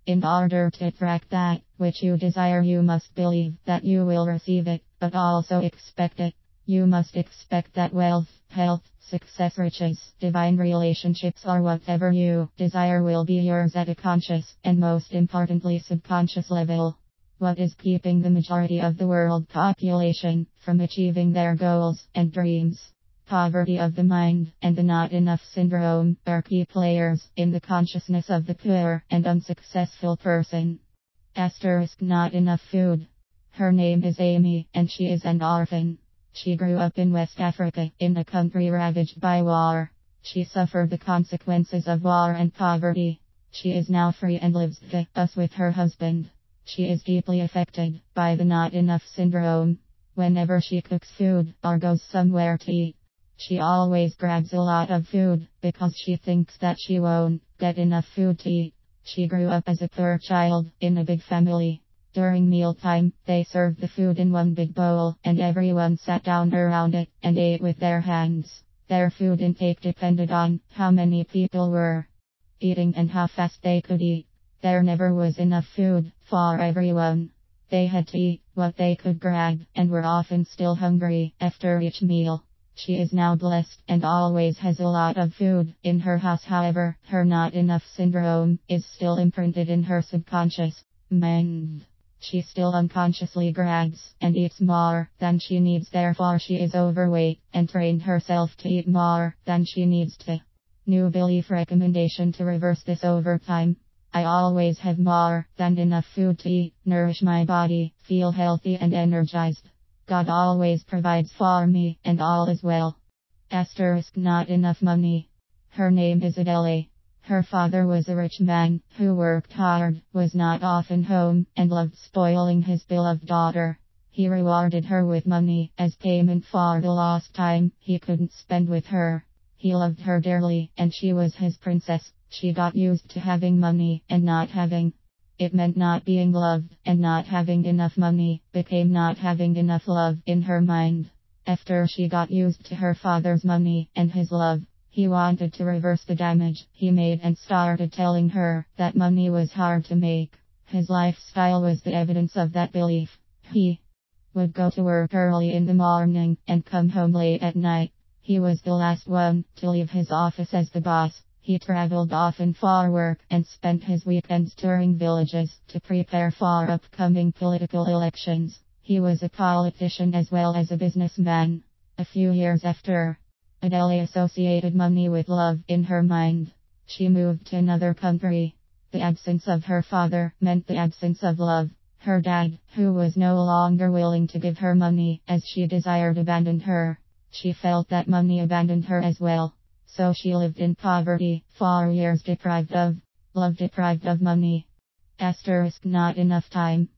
In order to attract that which you desire, you must believe that you will receive it, but also expect it. You must expect that wealth, health, success, riches, divine relationships, or whatever you desire will be yours at a conscious and most importantly subconscious level. What is keeping the majority of the world population from achieving their goals and dreams? Poverty of the mind and the not enough syndrome are key players in the consciousness of the poor and unsuccessful person. Not enough food. Her name is Amy, and she is an orphan. She grew up in West Africa, in a country ravaged by war. She suffered the consequences of war and poverty. She is now free and lives with her husband. She is deeply affected by the not enough syndrome. Whenever she cooks food or goes somewhere to eat, she always grabs a lot of food because she thinks that she won't get enough food to eat. She grew up as a poor child in a big family. During mealtime, they served the food in one big bowl, and everyone sat down around it and ate with their hands. Their food intake depended on how many people were eating and how fast they could eat. There never was enough food for everyone. They had to eat what they could grab, and were often still hungry after each meal. She is now blessed and always has a lot of food in her house. However, her not enough syndrome is still imprinted in her subconscious mind. She still unconsciously grabs and eats more than she needs, therefore she is overweight and trained herself to eat more than she needs to. New belief recommendation to reverse this over time. I always have more than enough food to eat, nourish my body, feel healthy and energized. God always provides for me, and all is well. Not enough money. Her name is Adele. Her father was a rich man who worked hard, was not often home, and loved spoiling his beloved daughter. He rewarded her with money as payment for the lost time he couldn't spend with her. He loved her dearly, and she was his princess. She got used to having money and not having. It meant not being loved, and not having enough money became not having enough love in her mind. After she got used to her father's money and his love, he wanted to reverse the damage he made and started telling her that money was hard to make. His lifestyle was the evidence of that belief. He would go to work early in the morning and come home late at night. He was the last one to leave his office as the boss. He traveled often for work and spent his weekends touring villages to prepare for upcoming political elections. He was a politician as well as a businessman. A few years after, Adele associated money with love in her mind. She moved to another country. The absence of her father meant the absence of love. Her dad, who was no longer willing to give her money as she desired, abandoned her. She felt that money abandoned her as well. So she lived in poverty for years, deprived of love, deprived of money. Not enough time.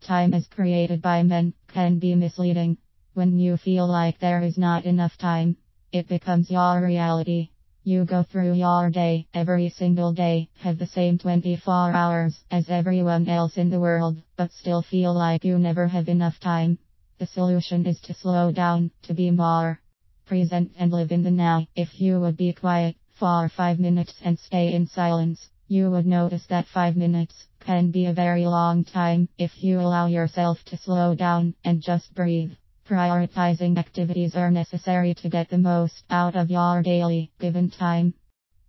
Time is created by men, can be misleading. When you feel like there is not enough time, it becomes your reality. You go through your day, every single day, have the same 24 hours as everyone else in the world, but still feel like you never have enough time. The solution is to slow down, to be more present and live in the now. If you would be quiet for 5 minutes and stay in silence, you would notice that 5 minutes can be a very long time if you allow yourself to slow down and just breathe. Prioritizing activities are necessary to get the most out of your daily given time.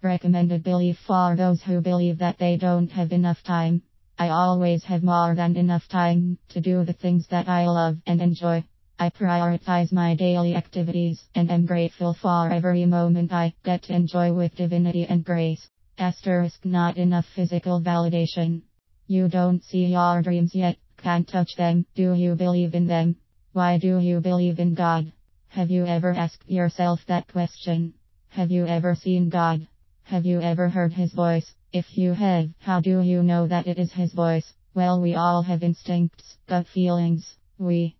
Recommended belief for those who believe that they don't have enough time. I always have more than enough time to do the things that I love and enjoy. I prioritize my daily activities and am grateful for every moment I get to enjoy with divinity and grace. Not enough physical validation. You don't see your dreams yet, can't touch them. Do you believe in them? Why do you believe in God? Have you ever asked yourself that question? Have you ever seen God? Have you ever heard His voice? If you have, how do you know that it is His voice? Well, we all have instincts, gut feelings. We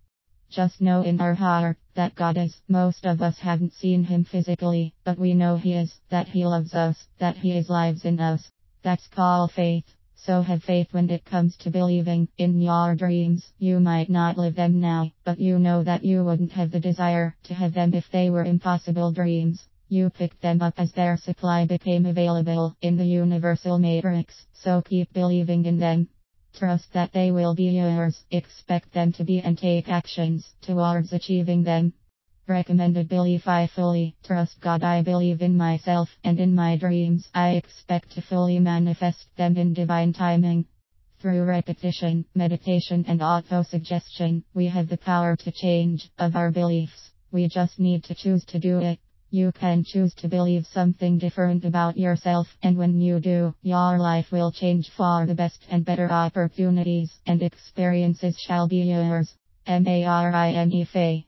just know in our heart that God is. Most of us haven't seen Him physically, but we know He is, that He loves us, that He is lives in us. That's called faith. So have faith when it comes to believing in your dreams. You might not live them now, but you know that you wouldn't have the desire to have them if they were impossible dreams. You picked them up as their supply became available in the universal matrix, so keep believing in them. Trust that they will be yours, expect them to be and take actions towards achieving them. Recommended belief: I fully trust God. I believe in myself and in my dreams. I expect to fully manifest them in divine timing. Through repetition, meditation, and auto-suggestion, we have the power to change of our beliefs. We just need to choose to do it. You can choose to believe something different about yourself, and when you do, your life will change for the best, and better opportunities and experiences shall be yours. Marine Faye